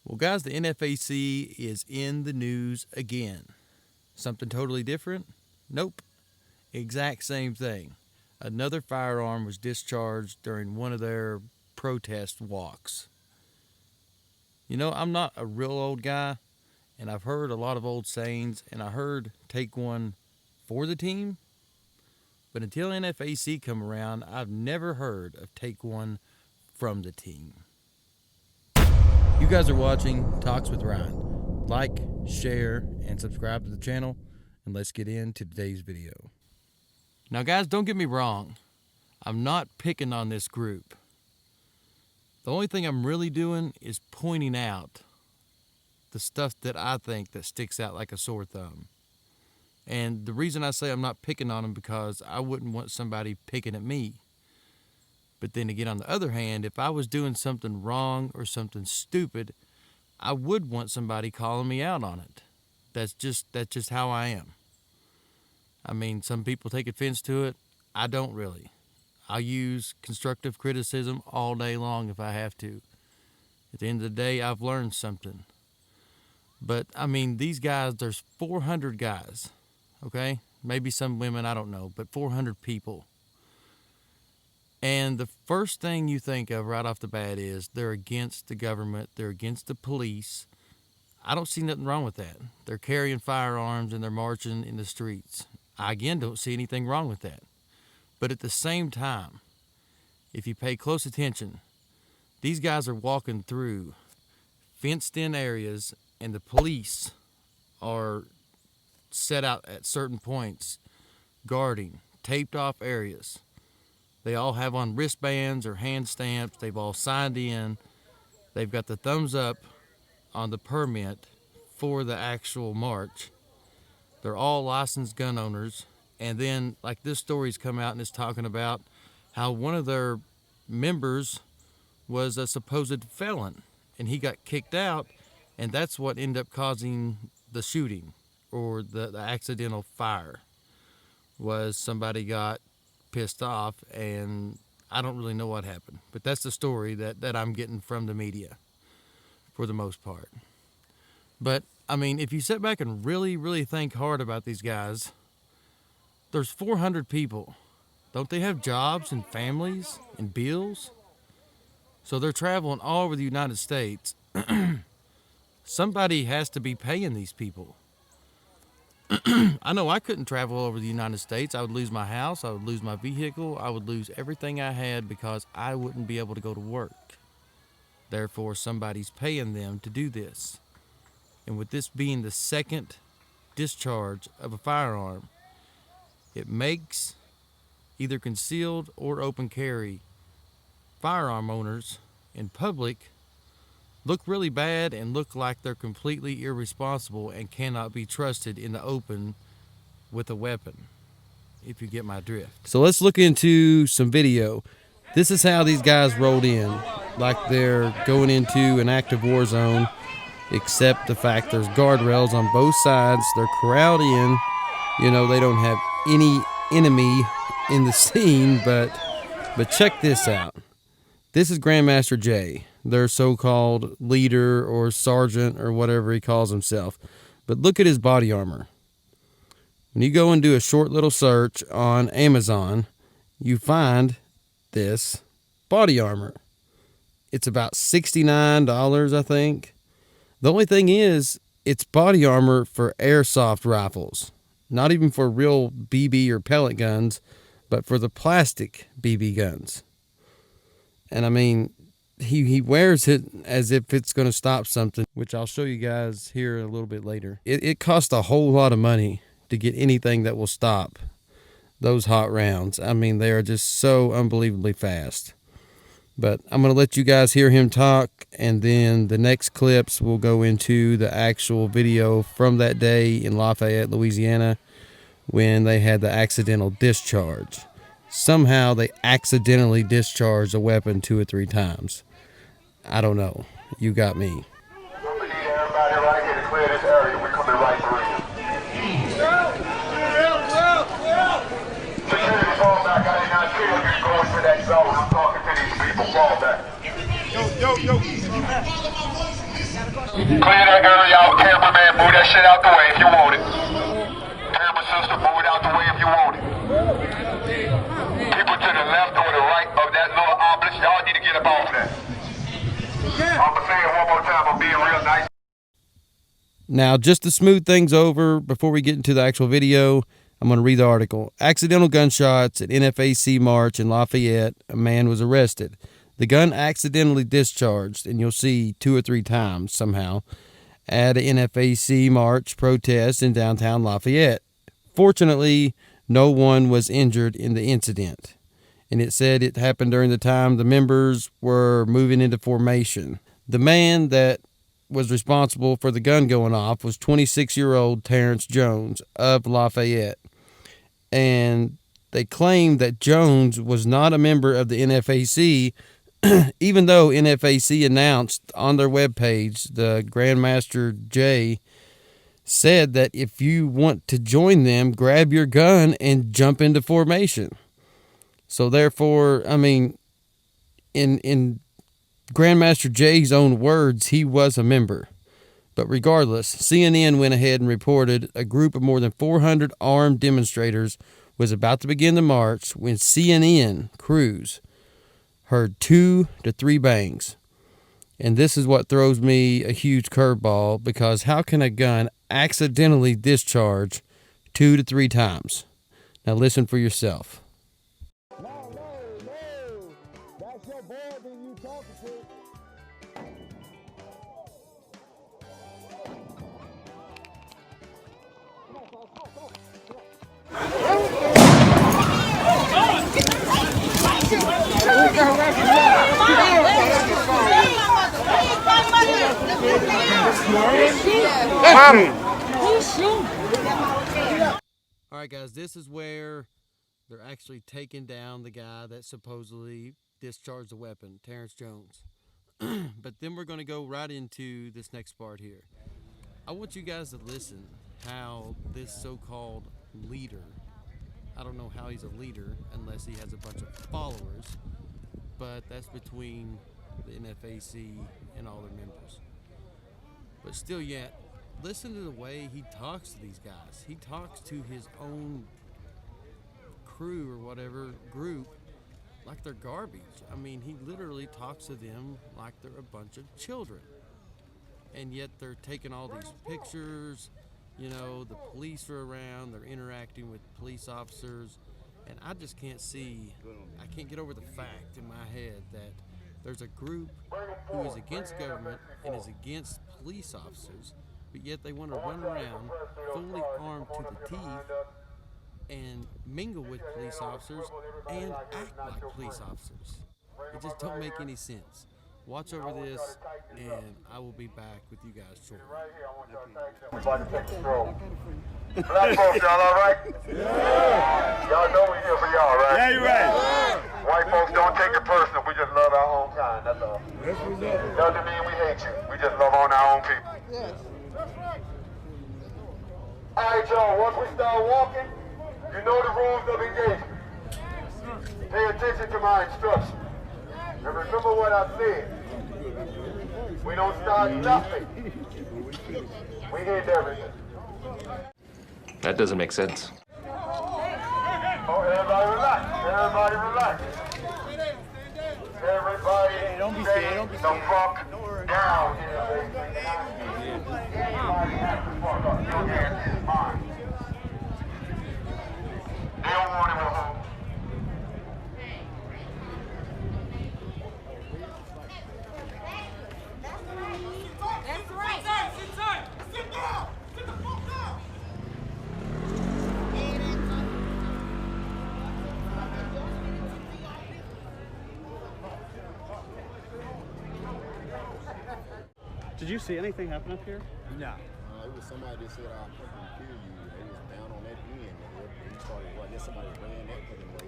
Well, guys, the NFAC is in the news again. Something totally different? Nope. Exact same thing. Another firearm was discharged during one of their protest walks. You know, I'm not a real old guy, and I've heard a lot of old sayings, and I heard take one for the team. But until NFAC come around, I've never heard of take one from the team. You guys are watching Talks with Ryan. Like, share, and subscribe to the channel, and let's get into today's video. Now guys, don't get me wrong. I'm not picking on this group. The only thing I'm really doing is pointing out the stuff that I think that sticks out like a sore thumb. And the reason I say I'm not picking on them because I wouldn't want somebody picking at me. But then again, on the other hand, if I was doing something wrong or something stupid, I would want somebody calling me out on it. That's just how I am. I mean, some people take offense to it. I don't really. I'll use constructive criticism all day long if I have to. At the end of the day, I've learned something. But, I mean, these guys, there's 400 guys, okay? Maybe some women, I don't know, but 400 people. And the first thing you think of right off the bat is they're against the government, they're against the police. I don't see nothing wrong with that. They're carrying firearms and they're marching in the streets. I, again, don't see anything wrong with that. But at the same time, if you pay close attention, these guys are walking through fenced-in areas, and the police are set out at certain points, guarding, taped off areas. They all have on wristbands or hand stamps. They've all signed in. They've got the thumbs up on the permit for the actual march. They're all licensed gun owners. And then, like, this story's come out and it's talking about how one of their members was a supposed felon. And he got kicked out, and that's what ended up causing the shooting or the accidental fire. Was somebody got pissed off, and I don't really know what happened, but that's the story that I'm getting from the media for the most part. But I mean, if you sit back and really think hard about these guys, there's 400 people. Don't they have jobs and families and bills? So they're traveling all over the United States. Somebody has to be paying these people. I know I couldn't travel over the United States. I would lose my house. I would lose my vehicle. I would lose everything I had because I wouldn't be able to go to work. Therefore, somebody's paying them to do this. And with this being the second discharge of a firearm, it makes either concealed or open carry firearm owners in public look really bad and look like they're completely irresponsible and cannot be trusted in the open with a weapon, if you get my drift. So let's look into some video. This is how these guys rolled in, like they're going into an active war zone, except the fact there's guardrails on both sides. They're corralled in. You know, they don't have any enemy in the scene, but check this out. This is Grandmaster Jay, their so-called leader or sergeant or whatever he calls himself. But look at his body armor. When you go and do a short little search on Amazon, you find this body armor. It's about $69, I think. The only thing is, it's body armor for airsoft rifles. Not even for real BB or pellet guns, but for the plastic BB guns. And I mean, he wears it as if it's going to stop something, which I'll show you guys here a little bit later. It costs a whole lot of money to get anything that will stop those hot rounds. I mean, they are just so unbelievably fast. But I'm going to let you guys hear him talk, and then the next clips will go into the actual video from that day in Lafayette, Louisiana, when they had the accidental discharge. Somehow they accidentally discharged a weapon 2 or 3 times. I don't know. You got me. We need everybody right here to clear this area. We're coming right through you. Security, fall back. I did not feel you going to that zone. I'm talking to these people. Fall back. Yo. Clear that area out. Cameraman, move that shit out the way if you want it. Camera sister, move it out the way if you want it. People to the left or the right of that little obelisk, y'all need to get up off that. I'm gonna say it one more time. I'm being real nice. Now, just to smooth things over before we get into the actual video, I'm going to read the article. Accidental gunshots at NFAC March in Lafayette. A man was arrested. The gun accidentally discharged, and you'll see 2 or 3 times somehow, at an NFAC March protest in downtown Lafayette. Fortunately, no one was injured in the incident. And it said it happened during the time the members were moving into formation. The man that was responsible for the gun going off was 26-year-old Terrence Jones of Lafayette. And they claimed that Jones was not a member of the NFAC, even though NFAC announced on their webpage, the Grandmaster Jay said that if you want to join them, grab your gun and jump into formation. So therefore, I mean, in Grandmaster Jay's own words, he was a member. But regardless, CNN went ahead and reported a group of more than 400 armed demonstrators was about to begin the march when CNN crews heard 2 to 3 bangs. And this is what throws me a huge curveball, because how can a gun accidentally discharge 2 to 3 times? Now listen for yourself. No, that's your boy that you talking to. All right, guys, this is where they're actually taking down the guy that supposedly discharged the weapon, Terrence Jones. But then we're going to go right into this next part here. I want you guys to listen how this so-called leader, I don't know how he's a leader unless he has a bunch of followers, but that's between the NFAC and all their members. But still yet, listen to the way he talks to these guys. He talks to his own crew or whatever group like they're garbage. I mean, he literally talks to them like they're a bunch of children. And yet they're taking all these pictures, you know, the police are around, they're interacting with police officers, and I just can't I can't get over the fact in my head that there's a group who is against government and is against police officers, but yet they want to run around fully armed to the teeth and mingle with police officers and act like police officers. It just don't make any sense. Watch over this, and I will be back with you guys shortly. We're about to take control. Black folks, y'all all right? Yeah. Y'all know we're here for y'all, right? Yeah, you're right. White folks, don't take it personal. We just love our own kind, that's all. Doesn't mean we hate you. We just love on our own people. Yes. All right, y'all, once we start walking, you know the rules of engagement. Pay attention to my instructions. And remember what I said. We don't start nothing. We end everything. That doesn't make sense. Oh, everybody relax. Everybody relax. Everybody stay the fuck down. Everybody has to fuck up. Your hand is mine. They don't want him at home. That's right. Sit tight. Sit down. Sit the fuck down. Did you see anything happen up here? No. It was somebody that said, I'll fucking kill you. They was down on that end. And he started, well, I guess somebody ran that fucking way.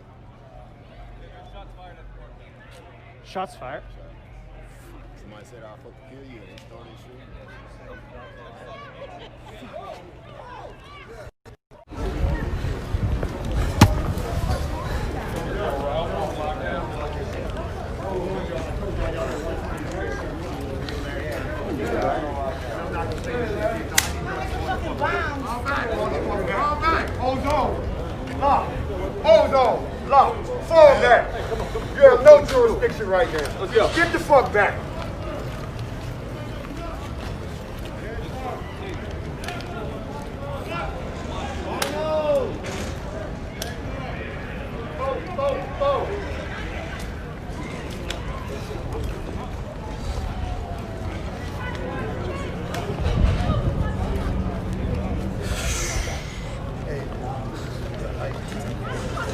Shots fired. Somebody said, I'll fucking kill you. And they started shooting. Hold on. Lock. Hold on. Lock. Fall back. You have no jurisdiction right now. Let's go. Get the fuck back.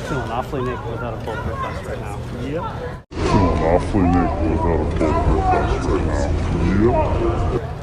Feeling awfully naked without a bulletproof vest right now. Yep. Feeling awfully naked without a bulletproof vest right now. Yep.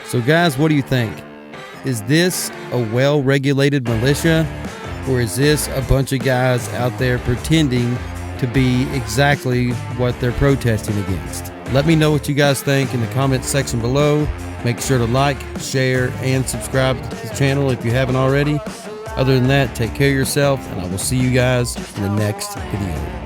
So guys, what do you think? Is this a well-regulated militia, or is this a bunch of guys out there pretending to be exactly what they're protesting against? Let me know what you guys think in the comments section below. Make sure to like, share, and subscribe to the channel if you haven't already. Other than that, take care of yourself, and I will see you guys in the next video.